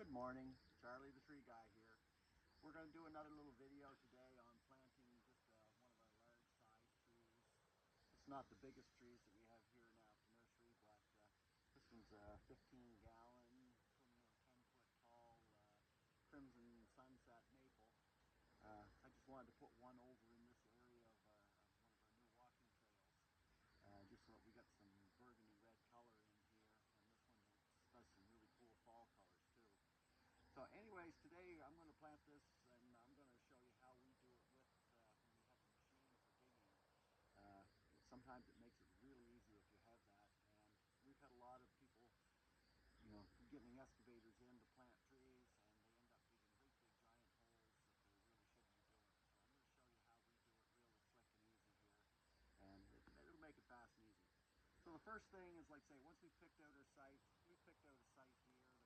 Good morning, Charlie the Tree Guy here. We're going to do another little video today on planting just one of our large size trees. It's not the biggest trees that we have here now at the nursery, but this one's a 15-gallon, 10-foot tall crimson sunset maple. I just wanted to put one over in this area of one of our new walking trails, just so that we got some burgundy red color in here, and this one does some really cool fall colors too. So anyways, today I'm going to plant this, and I'm going to show you how we do it with when we have a machine for digging. Sometimes it makes it really easy if you have that, and we've had a lot of people, getting excavators in to plant trees, and they end up digging great big giant holes that they really shouldn't be doing. So I'm going to show you how we do it really slick and easy here, and it'll make it fast and easy. So the first thing is, like say, once we've picked out our site, we've picked out a site here that we're going to plant this.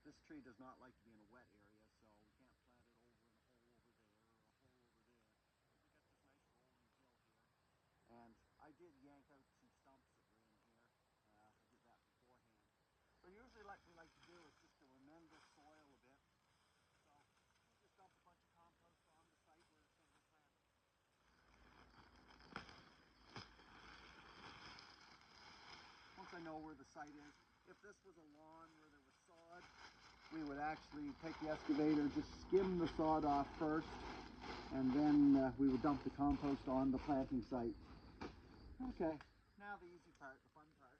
This tree does not like to be in a wet area, so we can't plant it over in a hole over there or a hole over there. But we got this nice rolling hill here. And I did yank out some stumps that were in here. I did that beforehand. So usually what we like to do is just to amend the soil a bit. So we'll just dump a bunch of compost on the site where it's going to be planted. Once I know where the site is, if this was a lawn where there was sod, we would actually take the excavator, just skim the sod off first, and then we would dump the compost on the planting site. Okay, now the easy part, the fun part.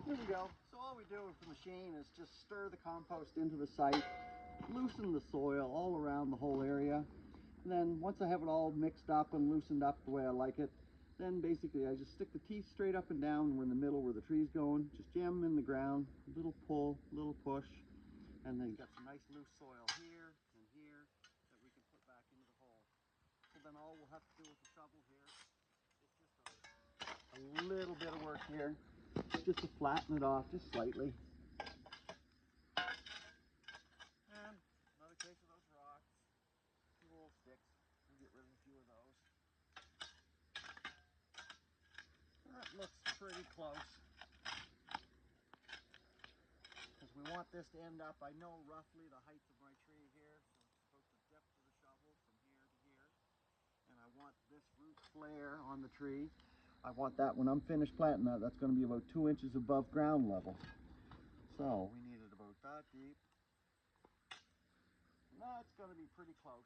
There we go. So all we do with the machine is just stir the compost into the site, loosen the soil all around the whole area. And then once I have it all mixed up and loosened up the way I like it, then basically I just stick the teeth straight up and down. We're in the middle where the tree's going. Just jam them in the ground, a little pull, a little push, and then you got some nice loose soil here and here that we can put back into the hole. So then all we'll have to do with the shovel here is just a little bit of work here, just to flatten it off just slightly. And another case of those rocks, some little sticks. We'll get rid of a few of those. That looks pretty close, because we want this to end up, I know roughly the height of my tree here, so it's supposed to dip with the shovel from here to here. And I want this root flare on the tree. I want that when I'm finished planting that, that's going to be about 2 inches above ground level. So we need it about that deep. That's going to be pretty close.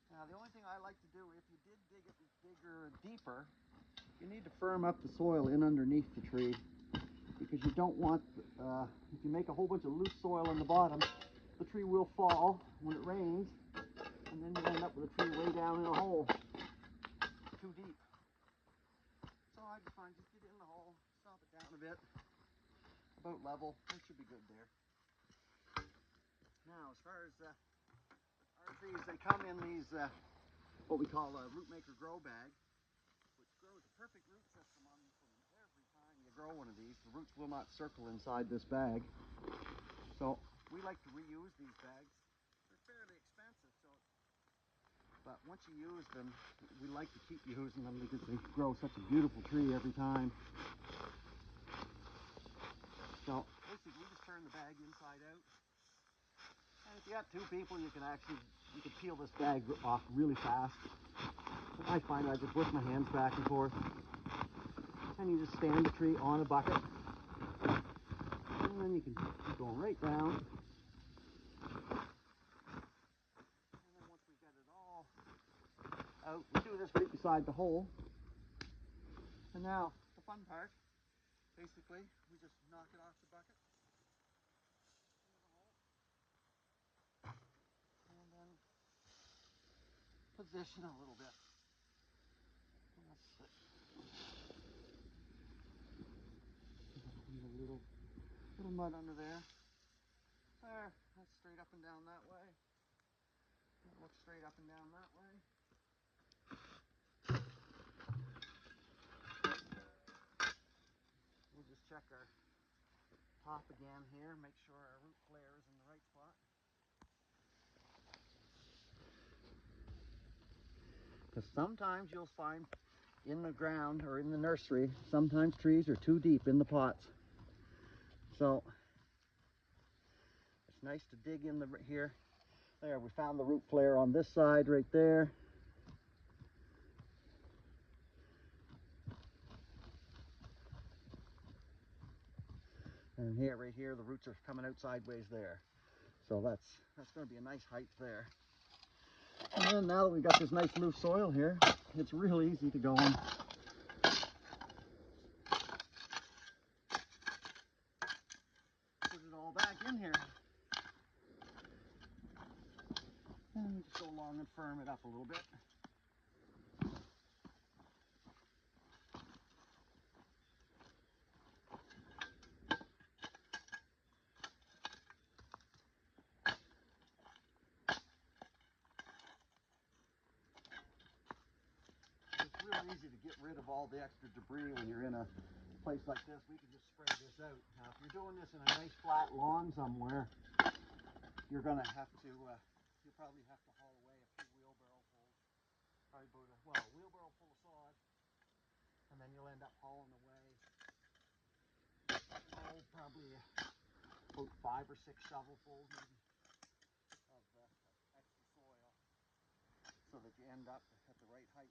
Now the only thing I like to do, if you did dig it bigger and deeper, you need to firm up the soil in underneath the tree, because you don't want, if you make a whole bunch of loose soil on the bottom, the tree will fall when it rains, and then you end up with a tree way down in a hole, too deep. So I just find, just get in the hole, stop it down a bit, about level, that should be good there. Now as far as our trees, they come in these, what we call a root maker grow bag, which grows a perfect root system on them from every time you grow one of these. The roots will not circle inside this bag. So we like to reuse these bags. They're fairly expensive, but once you use them, we like to keep using them because they grow such a beautiful tree every time. So basically, we just turn the bag inside out. And if you got two people, you can peel this bag off really fast. I find I just work my hands back and forth, and you just stand the tree on a bucket, and then you can keep going right down. And then once we've got it all out, we do this right beside the hole. And now the fun part, basically, we just knock it off the bucket into the hole, and then position a little bit. That's it. A little mud under there. There, that's straight up and down that way. Look straight up and down that way. We'll just check our top again here, make sure our root flare is in the right spot. Because sometimes you'll find in the ground or in the nursery, sometimes trees are too deep in the pots. So it's nice to dig in here. There, we found the root flare on this side right there. And here, right here, the roots are coming out sideways there. So that's going to be a nice height there. And then now that we've got this nice loose soil here, it's real easy to go in. Put it all back in here. And just go along and firm it up a little bit. It's real easy to get rid of all the extra debris when you're in a place like this. We can just spray this out. Now, if you're doing this in a nice flat lawn somewhere, you're going to have to, you'll probably have to haul away a few wheelbarrowfuls. Probably about a wheelbarrow full of sod. And then you'll end up hauling away, probably about 5 or 6 shovelfuls maybe of extra soil, so that you end up at the right height.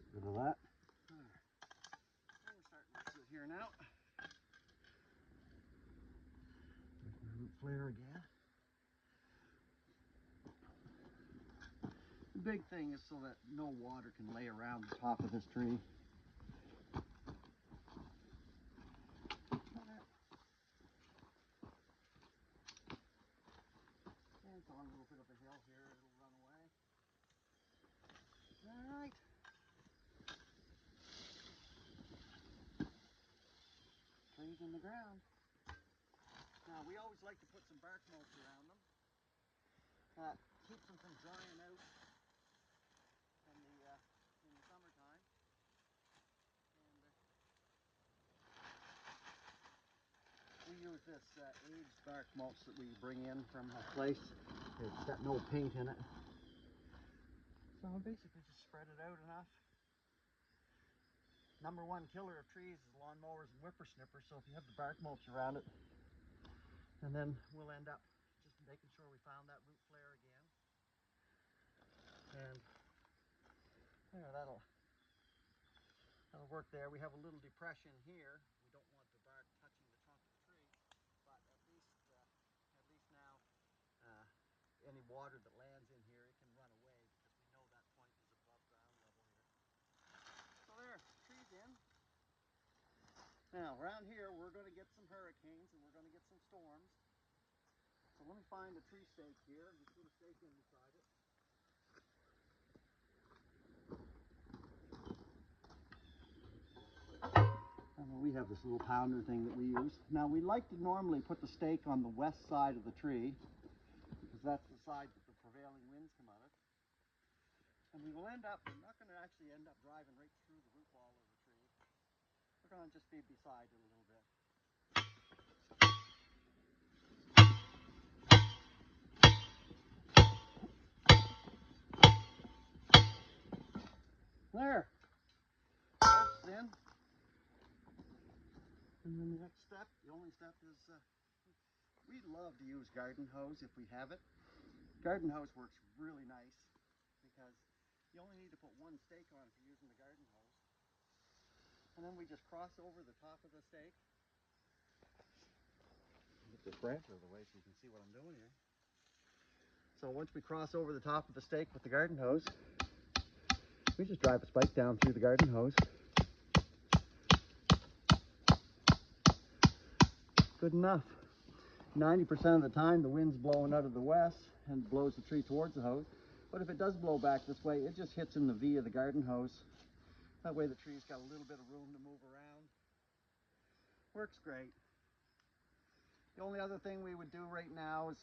Get rid of that. And we're starting to sit here now. Root flare again. The big thing is so that no water can lay around the top of this tree. And it's on a little bit of a hill here, it'll run away. Alright. Trees in the ground. Now we always like to put some bark mulch around them. Keeps them from drying out in the summertime. And we use this aged bark mulch that we bring in from a place. It's got no paint in it. So basically just spread it out enough. Number one killer of trees is lawnmowers and whippersnippers, so if you have the bark mulch around it, and then we'll end up just making sure we found that root flare again. And there, that'll work there. We have a little depression here. We don't want the bark touching the trunk of the tree, but at least now any water that lands in here, it can run away because we know that point is above ground level here. So there, tree's in. Now, around here, we're going to get some hurricanes and we're going to get some storms. So let me find a tree stake here and just put a stake in beside it. And we have this little pounder thing that we use. Now we like to normally put the stake on the west side of the tree because that's the side that the prevailing winds come out of. And we will end up, we're not going to actually end up driving right through the root ball of the tree. We're going to just be beside it a little bit. There. That's in. And then the next step, the only step is we love to use garden hose if we have it. Garden hose works really nice because you only need to put one stake on if you're using the garden hose. And then we just cross over the top of the stake. Get this branch out of the way so you can see what I'm doing here. So once we cross over the top of the stake with the garden hose, we just drive a spike down through the garden hose. Good enough. 90% of the time the wind's blowing out of the west and blows the tree towards the hose. But if it does blow back this way, it just hits in the V of the garden hose. That way the tree's got a little bit of room to move around. Works great. The only other thing we would do right now is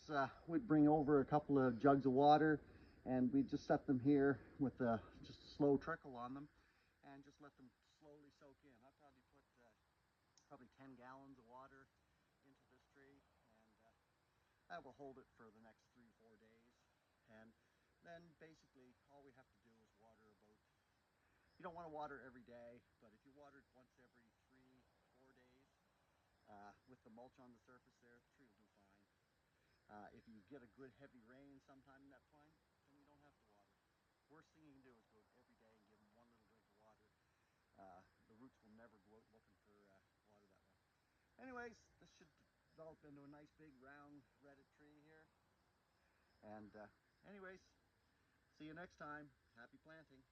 we'd bring over a couple of jugs of water and we'd just set them here with just a slow trickle on them and just let them slowly soak in. I'd probably put probably 10 gallons of water into this tree, and that will hold it for the next 3-4 days. And then basically all we have to do is water about, you don't want to water every day, but if you water it once every 3-4 days with the mulch on the surface there, the tree will do fine. If you get a good heavy rain sometime in that time, then you don't have to water. Worst thing you can do is go every day and give them one little drink of water. The roots will never go out looking for water that way. Anyways, this should develop into a nice big round redded tree here. And anyways, see you next time. Happy planting.